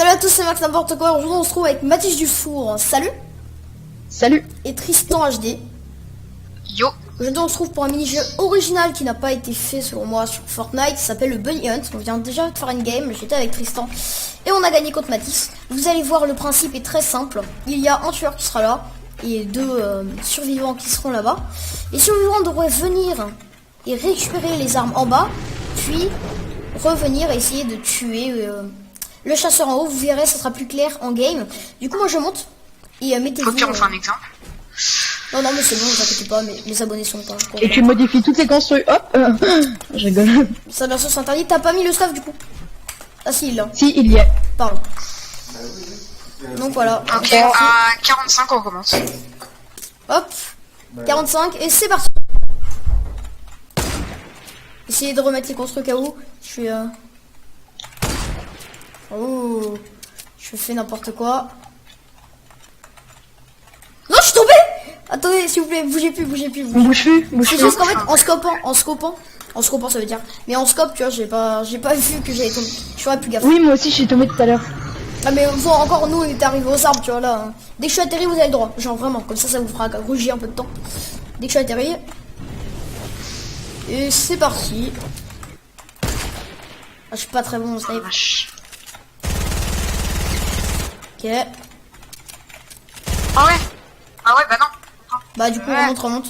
Salut à tous, c'est Max n'importe quoi. Aujourd'hui on se trouve avec Mathis Dufour. Salut. Salut. Et Tristan HD. Yo. Aujourd'hui on se trouve pour un mini-jeu original qui n'a pas été fait selon moi sur Fortnite. Ça s'appelle le Bunny Hunt. On vient déjà de faire une game, j'étais avec Tristan. Et on a gagné contre Mathis. Vous allez voir, le principe est très simple. Il y a un tueur qui sera là et deux survivants qui seront là-bas. Les survivants devraient venir et récupérer les armes en bas, puis revenir et essayer de tuer le chasseur en haut. Vous verrez, ça sera plus clair en game. Du coup moi je monte et mettez-vous... Ok, on fait un exemple. Non mais c'est bon, ne vous inquiétez pas, mes abonnés sont pas... Et tu modifies toutes les construits. Hop. Je rigole. Ça bien sûr c'est interdit. T'as pas mis le stuff du coup? Ah si, il l'a. Si, il y est. Pardon. Donc voilà. Ok, à 45 on commence. Hop. 45 et c'est parti. Essayez de remettre les construits au cas où. Je suis... Oh. Je fais n'importe quoi. Non, je suis tombé. Attendez, s'il vous plaît, bougez plus. Bouge plus. C'est juste qu'en fait, en scopant ça veut dire. Mais en scope, tu vois, j'ai pas vu que j'allais tomber. Je ferais plus gaffe. Oui, moi aussi, je suis tombé tout à l'heure. Ah mais bon, encore nous, on est arrivé aux arbres, tu vois là. Dès que je suis atterri, vous avez le droit. Genre vraiment, comme ça vous fera rougir un peu de temps. Dès que je suis atterri. Et c'est parti. Ah, je suis pas très bon au snipe. Ok. Ah ouais. Ah ouais, bah non. Bah du coup, Ouais. on monte.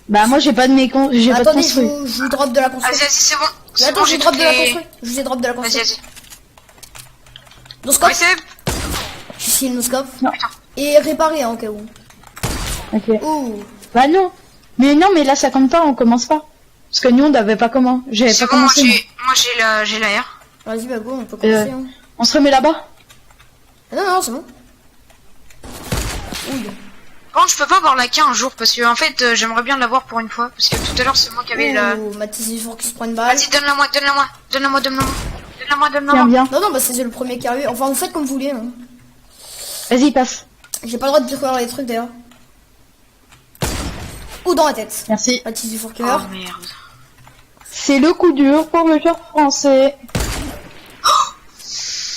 Bah, moi, j'ai pas de j'ai pas de Attendez, je construit. vous drop de la construction. Vas-y, c'est bon. Mais C'est attends, bon, je j'ai vous drop toutes de la les... construction. Je vous ai drop de la Vas-y, construction. vas-y. No scope. Oui, c'est... Je suis no scope. Non. Et réparer hein, au cas où. Ok. Ouh. Bah non. Mais non, mais là, ça compte pas, on commence pas. Parce que nous, on n'avait pas comment. J'avais C'est pas bon, moi commencé. j'ai la R. Vas-y, bah go, on peut commencer. Hein. On se remet là-bas. Ah, non, c'est bon. Ouh. Bon, je peux pas avoir la K un jour parce que en fait j'aimerais bien l'avoir pour une fois parce que tout à l'heure c'est moi qui avais la... Ouh, Mathis Dufour qui se prend une balle. Vas-y, donne-la-moi. Tiens, bien. Non, bah c'est le premier qui arrive. Enfin, vous faites comme vous voulez. Hein. Vas-y, passe. J'ai pas le droit de découvrir les trucs d'ailleurs. Ou dans la tête. Merci. Mathis Dufour qui Oh meurt. merde. C'est le coup dur pour le joueur français.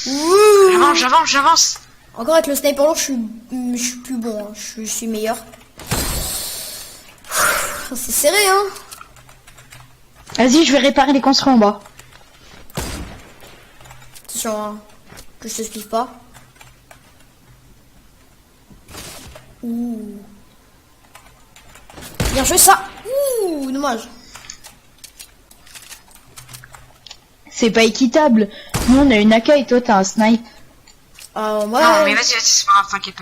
Ouh. J'avance. Encore avec le sniper lourd, je suis plus bon. Hein. Je suis meilleur. C'est serré, hein. Vas-y, je vais réparer les construits en bas. Attention, hein, que je te explique pas. Ouh. Bien joué ça. Ouh, dommage. C'est pas équitable. Nous, on a une AK et toi, t'as un snipe. Ah, ouais. Non, mais vas-y, c'est pas grave, t'inquiète.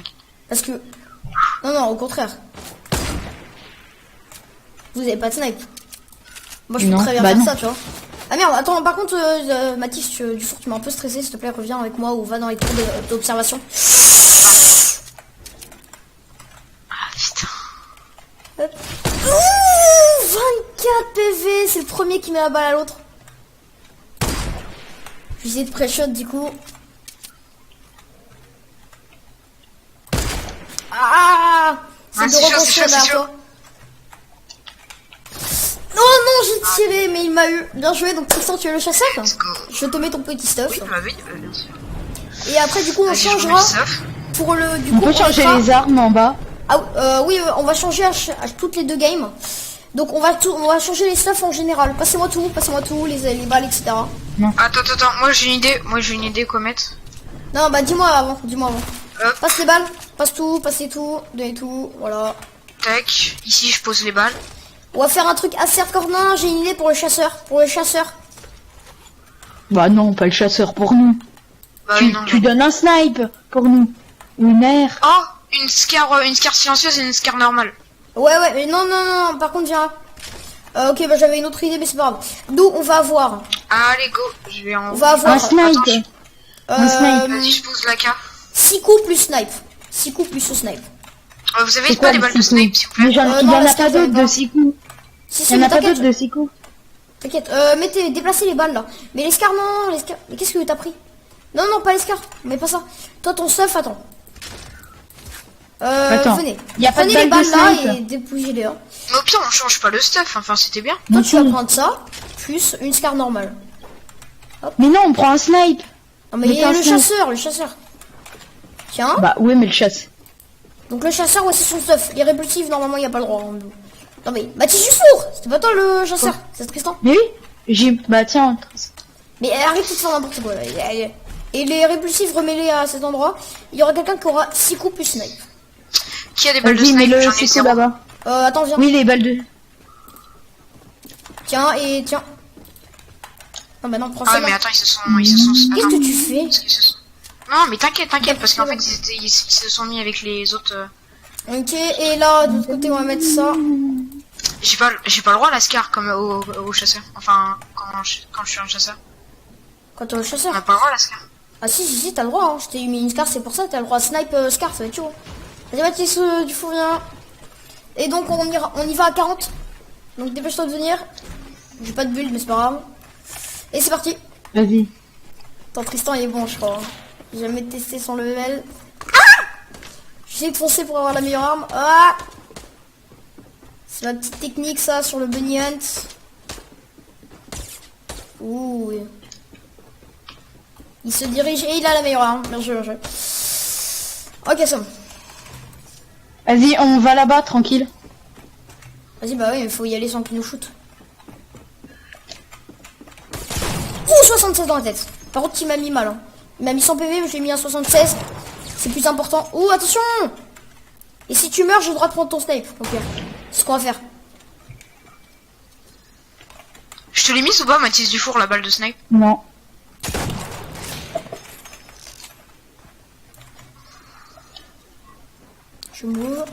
Parce que... Non, au contraire. Vous avez pas de snipe. Moi, je peux Non, très bien bah faire non. ça, tu vois. Ah merde, attends, par contre, Mathis, Dufour, tu m'as un peu stressé, s'il te plaît, reviens avec moi ou va dans les tours d'observation. Ah putain. Hop. Ouh, 24 PV, c'est le premier qui met la balle à l'autre. Je vais essayer de pré-shot du coup. Ah, Ah, de c'est chaud, reconstruire c'est derrière chaud. toi. Non, j'ai tiré, mais il m'a eu. Bien joué, donc Tristan, tu es le chasseur. Let's go. Je te mets ton petit stuff. Oui, bah oui, bien sûr. Et après, du coup, on Vas-y, je remets changera le stuff. pour le. Du On coup, peut changer mettra- les armes en bas. Ah, oui, on va changer à toutes les deux games. Donc on va changer les stuff en général. Passez-moi tout, les balles, etc. Attends, moi j'ai une idée quoi mettre. Non, bah dis-moi avant. Hop, Passe les balles, passez tout, donnez tout, voilà. tac, ici je pose les balles. On va faire un truc assez hardcore. Non, j'ai une idée pour le chasseur. Bah non, pas le chasseur pour nous. Bah oui, non, Tu donnes un snipe pour nous. Une air. Oh, une scar silencieuse et une scar normale. Ouais, mais non, par contre, viens là. Ok, bah j'avais une autre idée, mais c'est pas grave. Nous, on va avoir. Allez, go, je vais en... On va avoir. Un snipe. Un snipe. Vas-y, je pose la K. 6 coups plus snipe. 6 coups plus au snipe. Vous avez C'est pas quoi des le balles de six coups? snipe s'il vous Mais plaît? il y non, en la a scar, pas d'autres j'avais de pas. 6 coups. Si, Il y en mais a pas t'inquiète. d'autres de 6 coups. T'inquiète, déplacez les balles là. Mais les scars, non, les scars. Mais qu'est-ce que t'as pris? Non, pas les scars, mais pas ça. Toi, ton stuff, attends. Attends, Venez. y a pas de Prenez les balles de balles là snipe. et dépouillez-les. Hein. Mais au pire, on change pas le stuff, enfin c'était bien. Toi, tu vas prendre ça, plus une scar normale. Mais non, on prend un snipe. Non mais Mais t'as un le snipe. chasseur, le chasseur. Tiens. Bah, oui, mais le chasse. Donc le chasseur, ouais, c'est son stuff. Les répulsifs, normalement, il n'y a pas le droit. Non mais, Mathis Dufour, c'était pas toi le chasseur, c'est Tristan. Mais oui, bah tiens. Mais arrête de faire n'importe quoi. Là. Et les répulsifs, remets-les à cet endroit. Il y aura quelqu'un qui aura 6 coups plus snipe. Qui a des balles de Vas-y, mais snipe? le J'en ai c'est 0. là-bas. Attends, viens. Oui, les balles de... Tiens, et tiens. Non, bah non, prends Ah ça. ouais, mais attends, ils se sont... Attends. Qu'est-ce que tu fais? Parce qu'ils se sont- Non, mais t'inquiète, parce qu'en fait, ils se sont mis avec les autres... Ok, et là, de l'autre côté, on va mettre ça. J'ai pas le droit à la scar comme au chasseur. Enfin, quand je suis un chasseur. Quand t'es le chasseur. On n'a pas le droit à la scar. Ah si, t'as le droit, hein. Je t'ai mis une scarf, c'est pour ça, t'as le droit à snipe scarf, tu vois. Vas-y Mathis, du four viens. Et donc on y va à 40. Donc dépêche-toi de venir. J'ai pas de bulle, mais c'est pas grave. Et c'est parti. Vas-y. Attends, Tristan il est bon, je crois. J'ai jamais testé son level. Ah, j'essaie de foncer pour avoir la meilleure arme. Ah, c'est ma petite technique ça sur le bunny hunt. Ouh. Il se dirige et il a la meilleure arme. Bien joué, bien joué. Ok, ça. Vas-y, on va là-bas, tranquille. Vas-y, bah oui, il faut y aller sans qu'il nous shoot. Ouh, 76 dans la tête. Par contre, il m'a mis mal. Hein. Il m'a mis 100 PV, mais je l'ai mis à 76. C'est plus important. Ouh, attention! Et si tu meurs, j'ai le droit de prendre ton snipe. Ok, c'est ce qu'on va faire. Je te l'ai mise ou pas, Mathis Dufour, la balle de snipe? Non. Je move.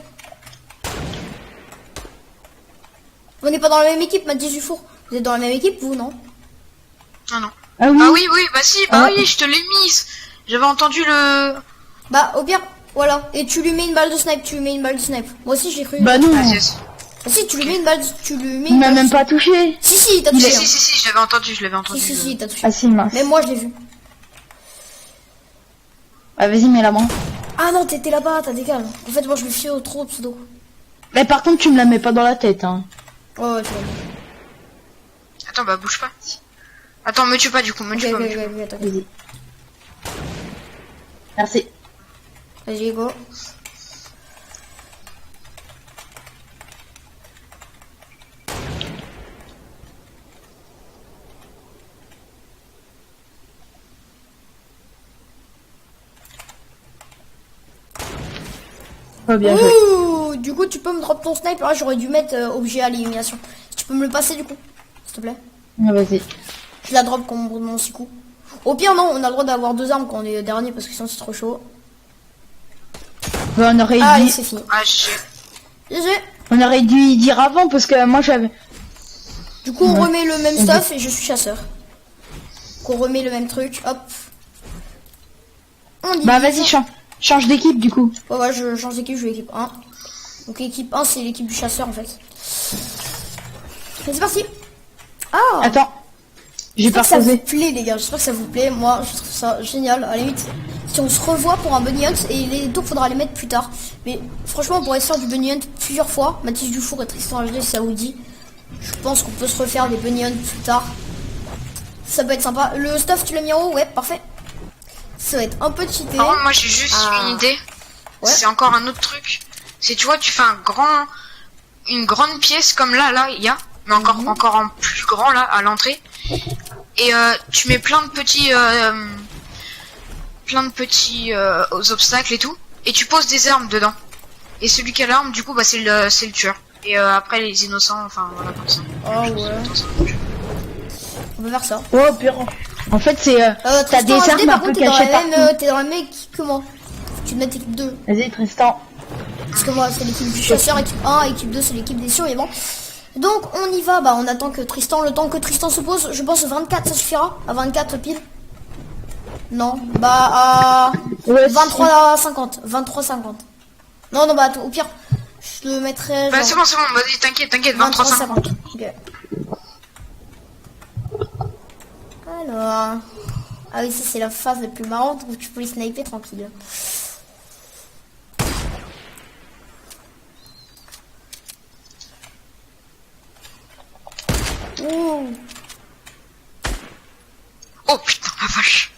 On n'est pas dans la même équipe, Mathis Dufour. Vous êtes dans la même équipe, vous, non? Ah non. Ah oui. Ah oui, bah si, bah Ah. oui, je te l'ai mise. J'avais entendu le... Bah, au pire, voilà. Et tu lui mets une balle de snipe, Moi aussi, j'ai cru. Bah non. Ah, yes. Ah si, tu lui mets une balle, tu lui mets Il une m'a balle même de pas snipe. touché. Si, il t'a Il touché. est- hein. Si, je l'avais entendu, Si, il t'a touché. Ah si, mince. Même moi, je l'ai vu. Ah vas-y, mets la main. Ah non, t'étais là-bas, t'as décalé. En fait, moi, je me fie au trop pseudo. Mais par contre, tu me la mets pas dans la tête, hein. Ouais, tu l'as dit. Attends, bah bouge pas. Attends, me tue pas du coup, me Ok, tue pas. ok, me tue pas. ok, attends. Vas-y. Merci. Vas-y, go. Pas bien joué. Ouh, du coup, tu peux me drop ton sniper. Là, j'aurais dû mettre objet à l'élimination. Si tu peux me le passer, du coup, s'il te plaît. Ah, vas-y. Je la drop comme mon 6 coups. Au pire, non, on a le droit d'avoir 2 armes quand on est dernier parce que sinon, c'est trop chaud. Bah, on aurait Ah, dit... allez, c'est fini. Ah, GG. GG. On aurait dû y dire avant parce que moi j'avais... Du coup, on Ouais. remet le même stuff et je suis chasseur. Donc, on remet le même truc, hop. On Bah divise. vas-y, change d'équipe du coup. Ouais, je change d'équipe, je vais équipe 1. Donc l'équipe 1, c'est l'équipe du chasseur en fait. Et c'est parti. Ah, Attends. J'ai j'espère pas que ça vous posé. plaît les gars, j'espère que ça vous plaît. Moi, je trouve ça génial. À la limite, si on se revoit pour un bunny hunt, et les tours, faudra les mettre plus tard. Mais franchement, on pourrait se faire du bunny hunt plusieurs fois. Mathis Dufour et Tristan HD, si ça vous dit. Je pense qu'on peut se refaire des bunny hunt plus tard. Ça peut être sympa. Le stuff, tu l'as mis en haut, ouais, parfait. Ça va être un peu cheaté. Par contre, moi j'ai juste Ah. une idée. Ouais. C'est encore un autre truc. C'est, tu vois, tu fais une grande pièce comme là, il y a, mais encore en plus grand là, à l'entrée. Et tu mets plein de petits obstacles et tout. Et tu poses des armes dedans. Et celui qui a l'arme, du coup, bah c'est le tueur. Et après les innocents, enfin voilà comme ça. Ah ouais, on peut faire ça. Oh pire. En fait c'est... T'as Tristan des HD, armes un par peu contre, t'es dans la cachées même, partout. t'es dans la même équipe que moi. Faut que tu te mettes équipe 2. Vas-y Tristan. Parce que moi, c'est l'équipe du chasseur, équipe 1, équipe 2, c'est l'équipe des survivants. Donc, on y va. Bah, on attend que Tristan, le temps que Tristan se pose, je pense 24, ça suffira. À 24 pile. Non. Bah, à Ouais, 23,50. 23,50. Non, bah, au pire, je le mettrai. Bah genre c'est bon, vas-y, t'inquiète, 23,50. 23,50. Ok. Alors. Ah oui, ça, c'est la phase la plus marrante où tu peux les sniper tranquille. Ouh. Oh putain, la vache.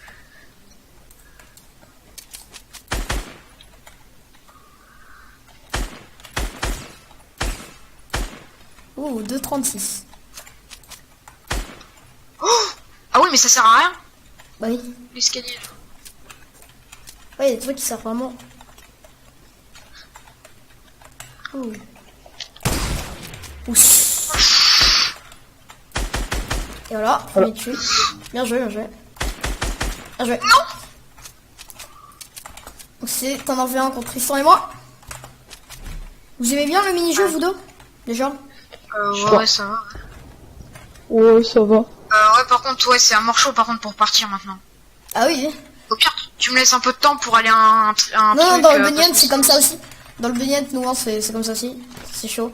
Ouh, 2,36. Ah oui, mais ça sert à rien. Bah oui. L'escalier. Ouais, il y a des trucs qui servent vraiment. Ouh. Ouch. Et voilà, on est dessus. Bien joué, bien joué. Bien joué. Non. C'est un 1v1 contre Tristan et moi. Vous aimez bien le mini-jeu, vous deux? Déjà? Ouais, ça va. Ouais, ça va. Ouais, par contre, ouais, c'est un morceau, par contre, pour partir maintenant. Ah oui. Au pire, tu me laisses un peu de temps pour aller à un Non, truc, dans le parce Bunyan, que c'est comme ça aussi. Dans le Bunyan, nous, hein, c'est comme ça aussi. C'est chaud.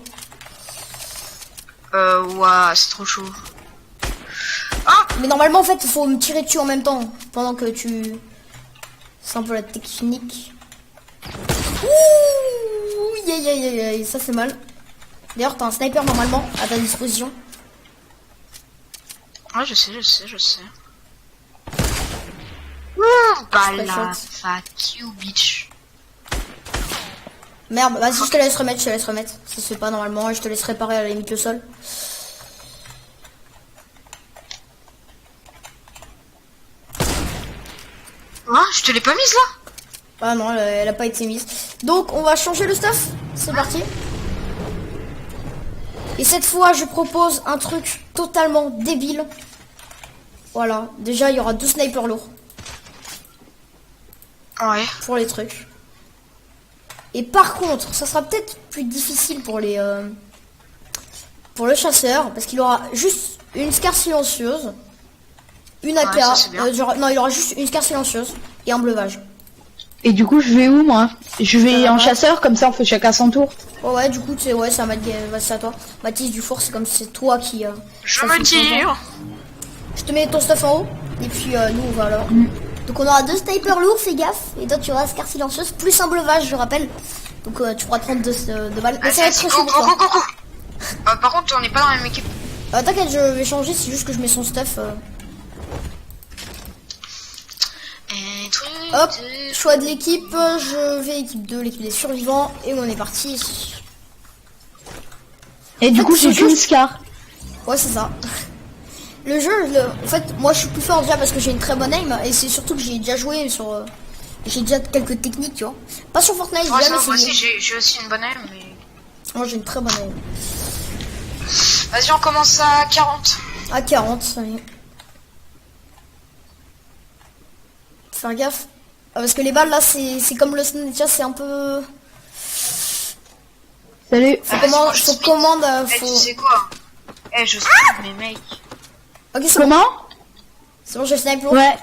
Ouais, c'est trop chaud. Ah! Mais normalement, en fait, il faut me tirer dessus en même temps. Pendant que tu... C'est un peu la technique. Ouh, ça fait mal. D'ailleurs, t'as un sniper normalement à ta disposition. Ouais, je sais. Bah C'est pas la chouette. fuck you, bitch. Merde, vas-y, je te laisse remettre. Ça se fait pas normalement et je te laisse réparer à la limite le sol. Ah, je te l'ai pas mise là? Ah non, elle a pas été mise. Donc, on va changer le stuff. C'est parti. Et cette fois, je propose un truc totalement débile. Voilà. Déjà, il y aura 2 snipers lourds Ouais. pour les trucs. Et par contre, ça sera peut-être plus difficile pour les... pour le chasseur. Parce qu'il aura juste une scar silencieuse. Une AK. Ouais, ça, c'est bien. Non, il aura juste une scar silencieuse. Et un bleuvage. Et du coup, je vais où, moi? Je vais Ça en va. chasseur, comme ça on fait chacun son tour. Oh ouais, du coup, c'est ouais, c'est à toi. Mathis Dufour, c'est comme c'est toi qui... Je ça me fait le tire. changement. Je te mets ton stuff en haut. Et puis, nous, on va alors. Donc, on aura 2 snipers lourds, fais gaffe. Et toi, tu auras scar silencieuse, plus un bleuvage, je rappelle. Donc, tu pourras te prendre de balles. Mais ça va être très chaud pour toi. Go. Par contre, on n'est pas dans la même équipe. T'inquiète, je vais changer, c'est juste que je mets son stuff. Hop, choix de l'équipe, je vais équipe 2, l'équipe des survivants, et on est parti. Et du En fait, coup, ce j'ai jeu- qu'une scar. Ouais, c'est ça. Le jeu, en fait, moi je suis plus fort déjà parce que j'ai une très bonne aim, et c'est surtout que j'ai déjà joué sur... j'ai déjà quelques techniques, tu vois. Pas sur Fortnite, j'ai Ouais, jamais moi essayé. aussi, j'ai aussi une bonne aime, mais... Moi j'ai une très bonne aim. Vas-y, on commence à 40. À 40, ça y est. Faire gaffe. Ah, parce que les balles là, c'est comme le Snatcha, c'est un peu... Salut. Faut commande, Eh, faut... tu sais quoi? Eh, je sais, mais mec... Ok, c'est bon. Comment? C'est bon, j'ai le sniper. Ouais.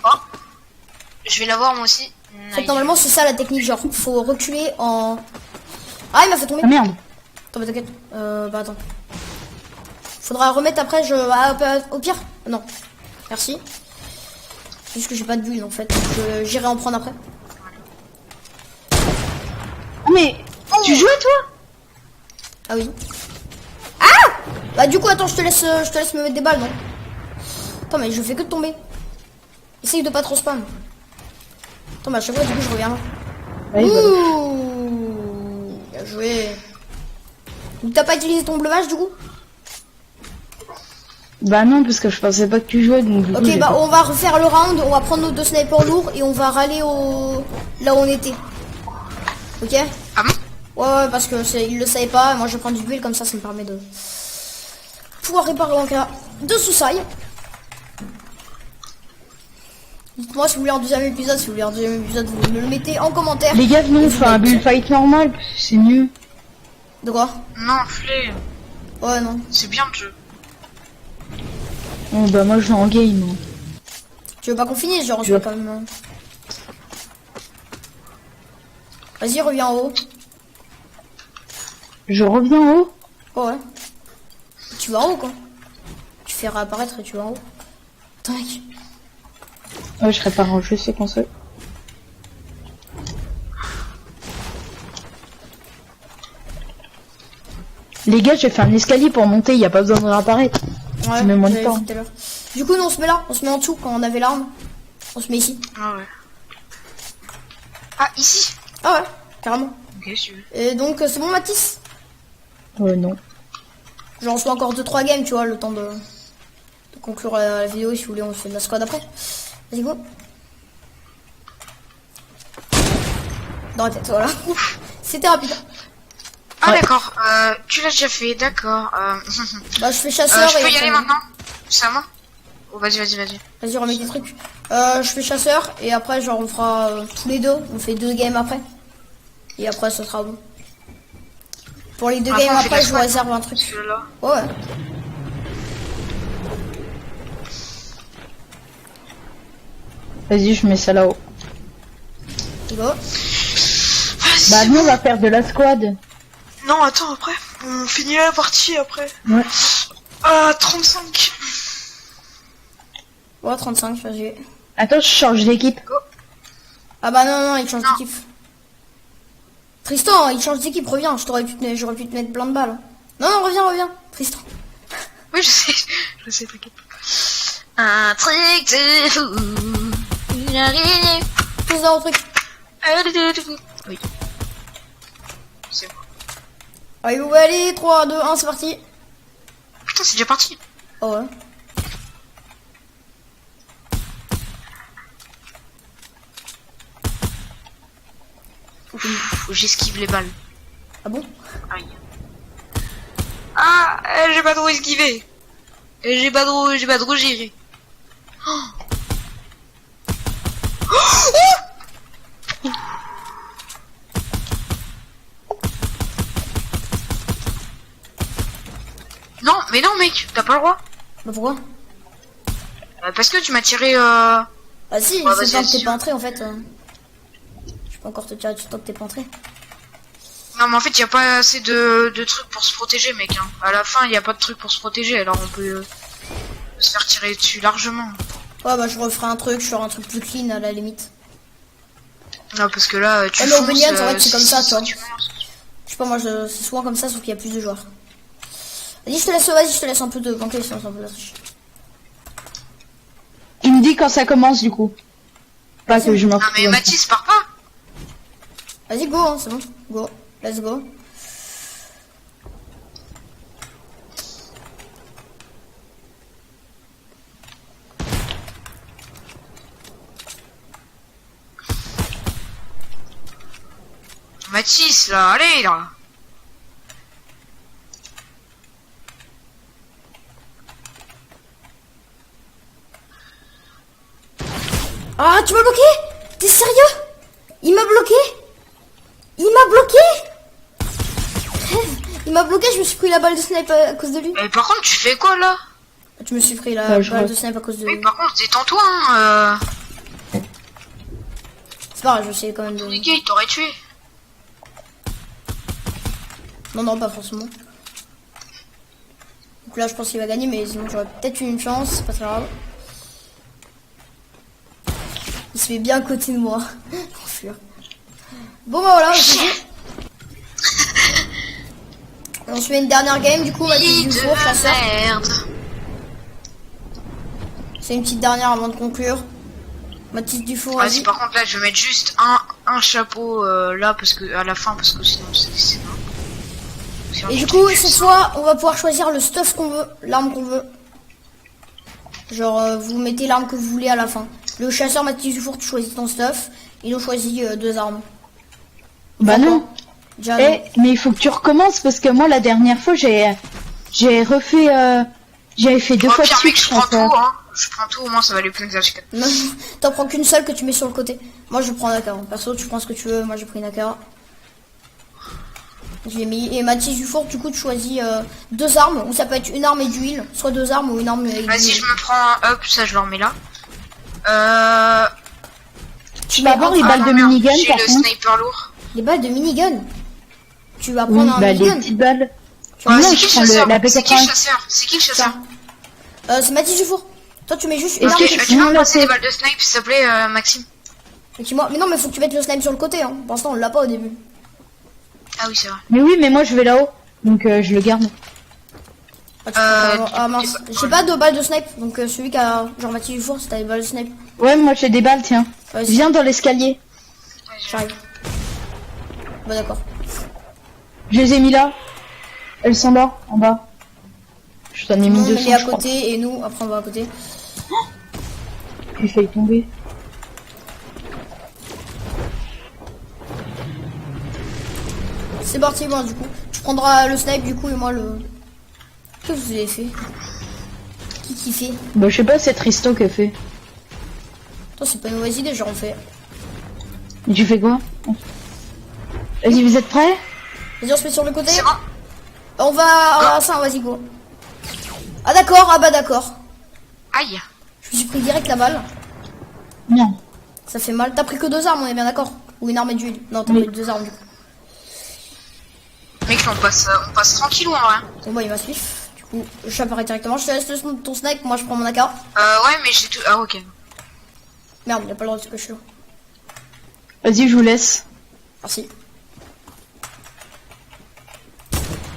Oh, je vais l'avoir moi aussi. En fait, normalement, c'est ça la technique, genre, faut reculer en... Ah, il m'a fait tomber. Ah merde. Attends, mais t'inquiète. Bah attends. Faudra remettre après, au pire. Non. Merci. C'est juste que j'ai pas de bulle en fait. J'irai en prendre après. Ah, mais tu jouais toi? Ah oui. Ah! Bah du coup, attends, je te laisse me mettre des balles, non? Attends, mais je fais que de tomber. Essaye de pas trop spam. Attends, mais à chaque fois, du coup, je reviens là. Allez, voilà. Ouh, bien joué. Donc t'as pas utilisé ton bleuvage du coup? Bah non, parce que je pensais pas que tu jouais, donc du coup, Ok, j'ai bah pas- on va refaire le round, on va prendre nos 2 snipers lourds et on va râler là où on était. Ok? Ah bon? Ouais, parce que il le savait pas, moi je vais prendre du build comme ça me permet de pouvoir réparer en cas de soucis. Dites-moi si vous voulez un deuxième épisode, vous me le mettez en commentaire. Les gars, non, Et on vous fait un mettez- bullfight normal, c'est mieux. De quoi? Non, flé, Ouais, non. c'est bien le jeu. Oh bah moi je vais en game. Hein. Tu veux pas qu'on finisse? Genre, je vais quand même... Vas-y, reviens en haut. Je reviens en haut. Oh ouais. Tu vas en haut quoi. Tu fais réapparaître et tu vas en haut. Attends mec. Ouais, je serais pas en jeu, c'est console. Les gars, j'ai fait un escalier pour monter, il y a pas besoin de réapparaître. Ouais, met moins de j'avais temps. vu tout à l'heure. Du coup, nous on se met là, on se met en dessous quand on avait l'arme. On se met ici. Ah ouais. Ah, ici? Ah ouais, carrément. Ok. Ok, si tu veux. Et donc, c'est bon, Mathis? Non. J'en reçois encore 2-3 games, tu vois, le temps de conclure la vidéo. Si vous voulez, on se fait de la squad après. Vas-y, go. Dans la tête, voilà. C'était rapide. Ah Ouais. d'accord, tu l'as déjà fait, d'accord. Bah, je fais chasseur Je peux et... y aller maintenant? C'est à moi? Oh, vas-y. Vas-y, remets des trucs. Je fais chasseur et après, genre, on fera tous les deux. On fait 2 games après. Et après, ce sera bon. Pour les 2 Après, games on fait après, la je vous squad. réserve un truc. Celui-là. Ouais. Vas-y, je mets ça là-haut. Go. Vas-y, Bah, c'est nous, bon. on va faire de la squad. Non, attends, après. On finit la partie après. Ouais. 35. Ouais, 35, vas-y. Attends, je change d'équipe. Ah bah non, il change Non. d'équipe. Tristan, il change d'équipe, reviens. J'aurais pu te mettre plein de balles. Non, reviens. Tristan. Oui, je sais, t'inquiète. Un truc de fou. Une araignée. Tous dans le truc. Oui. C'est bon. Allez, vous allez, 3, 2, 1, c'est parti. Putain, c'est déjà parti. Oh ouais. J'esquive les balles. Ah bon? Aïe. Ah, j'ai pas trop esquivé. J'ai pas trop géré. Oh. Non, mais non, mec, t'as pas le droit. Bah pourquoi? Parce que tu m'as tiré. Ah si, Ouais, c'est vas-y, tant que t'es vas-y. pas entré en fait. Je peux encore te tirer dessus tant que t'es pas entré. Non, mais en fait, y a pas assez de trucs pour se protéger, mec. Hein. À la fin, y a pas de trucs pour se protéger, alors on peut se faire tirer dessus largement. Ouais, bah je referai un truc, je ferai un truc plus clean à la limite. Non, parce que là, tu Ouais, mais au fonces, Bunions, en fait, c'est comme ça, si toi. tu fonces. Je sais pas, moi c'est souvent comme ça, sauf qu'il y a plus de joueurs. Vas-y, je te laisse un peu de banquer, sinon c'est un peu la triche. Tu me dis quand ça commence, du coup. Pas que je m'en Non, fous. mais Mathis, pars pas. Vas-y, go, hein, c'est bon. Go, let's go. Mathis, là, allez, là. Ah, tu m'as bloqué? T'es sérieux? Il m'a bloqué? Il m'a bloqué, je me suis pris la balle de snipe à cause de lui. Mais par contre, tu fais quoi, là? Tu me suis pris la Ouais, je balle vois. de snipe à cause de Oui, lui. par contre, détends-toi, hein. C'est pas grave, je sais quand même de... Les gars, il t'aurait tué. Non, pas forcément. Donc là, je pense qu'il va gagner, mais sinon j'aurais peut-être eu une chance, c'est pas très grave. Il se met bien à côté de moi. Enfuir. Bon bah voilà, c'est fait. On se fait une dernière game, du coup, on va dire du four, chasseur. Merde. C'est une petite dernière avant de conclure. Mathis Dufour, Vas-y, vas-y. par contre, là, je vais mettre juste un chapeau là, parce que à la fin, parce que sinon, c'est bon. Sinon, Et tu du te coup, tues cette sans- fois, on va pouvoir choisir le stuff qu'on veut, l'arme qu'on veut. Genre, vous mettez l'arme que vous voulez à la fin. Le chasseur Mathis Dufour, tu choisis ton stuff. Et nous choisit 2 armes. Bah non. Déjà, Eh, mais il faut que tu recommences parce que moi, la dernière fois, j'ai refait, j'avais fait 2 Au fois de pire, mec, suite. je prends pense, tout, hein. Je prends tout, au moins, ça va aller plus vite. non, t'en prends qu'une seule que tu mets sur le côté. Moi, je prends Nakara. Perso, tu prends ce que tu veux. Moi, j'ai pris Nakara. Je l'ai mis. Et Mathis Dufour, du coup, tu choisis 2 armes. Ou ça peut être une arme et d'huile. Soit 2 armes ou une arme et Vas-y, d'huile. je me prends, hop, ça, je le remets là. Tu vas avoir les Ah, balles de merde, minigun, j'ai par le contre. sniper lourd. Les balles de minigun. Tu vas Oui, prendre un bah les minigun. petites balles. Tu vois, Non, c'est je qui prends le chasseur? la C'est qui le P80. chasseur? C'est qui le chasseur? C'est Mathis Dufour. Toi, tu mets juste une Est-ce arme. que Tu je- peux me Non, là, passer c'est- des balles de snipe, s'il te plaît, Maxime? Effectivement. Mais non, mais faut que tu mettes le snipe sur le côté. Hein. Pour l'instant, on l'a pas au début. Ah oui, c'est vrai. Mais oui, mais moi, je vais là-haut. Donc, je le garde. Ah, tu peux pas- ah mince. J'ai pas de balles de snipe. Donc, celui qui a genre Mathis Dufour, c'est t'as des balles de snipe. Ouais, moi, j'ai des balles, tiens. Vas-y. Viens dans l'escalier. J'arrive. Bah d'accord. Je les ai mis là. Elles sont là, en bas. Je t'en ai mis On 200, est à je crois. côté et nous, après on va à côté. J'ai failli tomber. C'est parti, moi, du coup. Tu prendras le snipe, du coup, et moi le... Qu'est-ce que vous avez fait? Qui fait? Bah, je sais pas, c'est Tristan qui a fait. Attends, c'est pas une mauvaise idée, genre on fait. Et tu fais quoi? Vas-y, vous êtes prêts? Vas-y, on se met sur le côté. C'est bon. On va à ça, vas-y, go. Ah d'accord, ah bah d'accord. Aïe. Je me suis pris direct la balle. Non. Ça fait mal. T'as pris que 2 armes, on est bien d'accord? Ou une arme et d'huile? Non, t'as Oui. pris 2 armes du coup. Mec, on passe tranquillou en vrai. Bon bah il m'a suivi. Du coup, j'apparais directement. Je te laisse ton snipe, moi je prends mon AK. Ouais, mais j'ai tout... Ah, ok. Merde, il a pas le droit de se cocher. Vas-y, je vous laisse. Merci.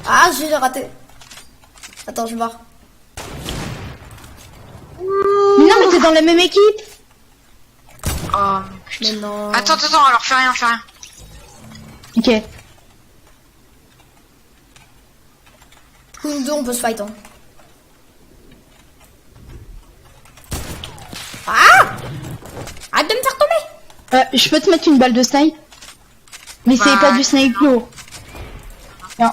Ah, j'ai raté. Attends, je vais voir. Mais non, mais t'es dans la même équipe. Oh, putain. Mais non. Attends, alors fais rien. Ok. Du coup, nous deux, on peut se fight. Hein. Ah! Arrête de me faire tomber! Je peux te mettre une balle de snipe? Mais c'est Bah, pas du snipe lourd. Non,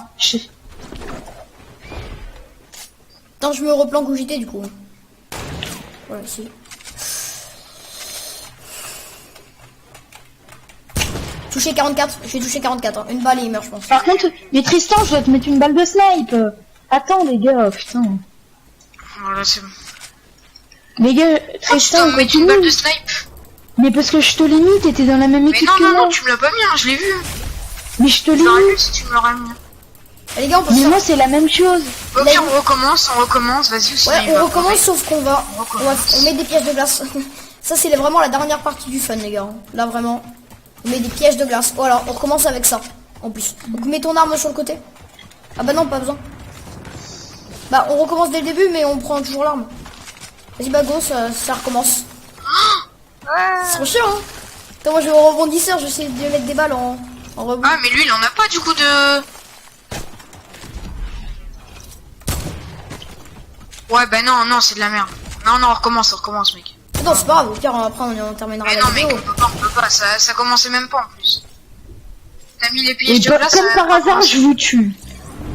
Attends, je me replanque où j'étais du coup. Voilà, ici. Touché 44, je vais toucher 44. Hein. Une balle et il meurt, je pense. Par contre, mais Tristan, je dois te mettre une balle de snipe. Attends, les gars, putain. Voilà, c'est bon. Les gars, Oh, tu Tristan, dois me mettre une balle de continue. snipe. Mais parce que je te l'ai mis, t'étais dans la même Mais équipe non, que moi. tu me l'as pas mis, hein, je l'ai vu. Mais je te l'ai J'aurais mis. vu si tu me l'aurais mis. Et les gars, on peut Mais faire... moi, c'est la même chose. Ok, Là, on recommence, vas-y, aussi. Ouais, on recommence sauf qu'on va... recommence. On met des pièges de glace. Ça, c'est vraiment la dernière partie du fun, les gars. Là, vraiment. On met des pièges de glace. Voilà, on recommence avec ça. En plus. Donc, mets ton arme sur le côté. Ah bah non, pas besoin. Bah, on recommence dès le début, mais on prend toujours l'arme. Vas-y, bah go, ça recommence. C'est trop chiant, hein. Attends, moi, je vais au rebondisseur, je vais essayer de mettre des balles en rebond. Ah, mais lui, il en a pas du coup de... Ouais, bah non, c'est de la merde. Non, on recommence, mec. Non, c'est pas grave, au pire, après, on terminera Mais la non, mec, vidéo. on peut pas, ça commençait même pas en plus. T'as mis les pièges Et de bah, glace. comme par hasard, je vous tue.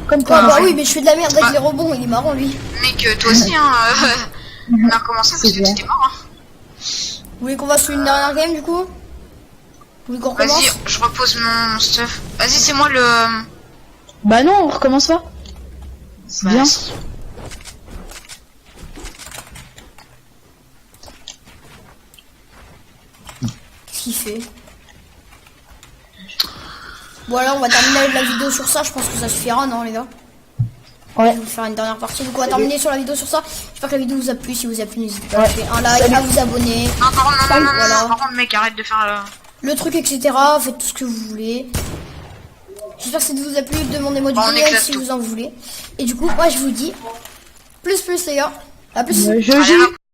Comme Ah par bah hasard. oui, mais je fais de la merde avec les rebonds, il est marrant, lui. Mec, toi aussi, hein. On a recommencé parce C'est que bien. t'étais mort, hein. Vous voulez qu'on fasse une dernière game, du coup? Vous voulez qu'on recommence? Vas-y, je repose mon stuff. Vas-y, c'est moi le... Bah non, on recommence pas. C'est bien. si. Qu'est-ce qu'il fait? Voilà, on va terminer la vidéo sur ça. Je pense que ça suffira, non, les gars? Ouais. Je vais faire une dernière partie. Donc, on va terminer sur la vidéo sur ça. J'espère que la vidéo vous a plu. Si vous a plu, n'hésitez pas à lâcher un like, à vous abonner. Non, par contre, non, Voilà. par contre, mec, arrête de faire... Le truc, etc. Faites tout ce que vous voulez. J'espère que ça vous a plu. Demandez-moi du Bon, on réel éclate si tout. vous en voulez. Et du coup, moi, je vous dis plus, les gars. À plus. Je Allez, joue. hop.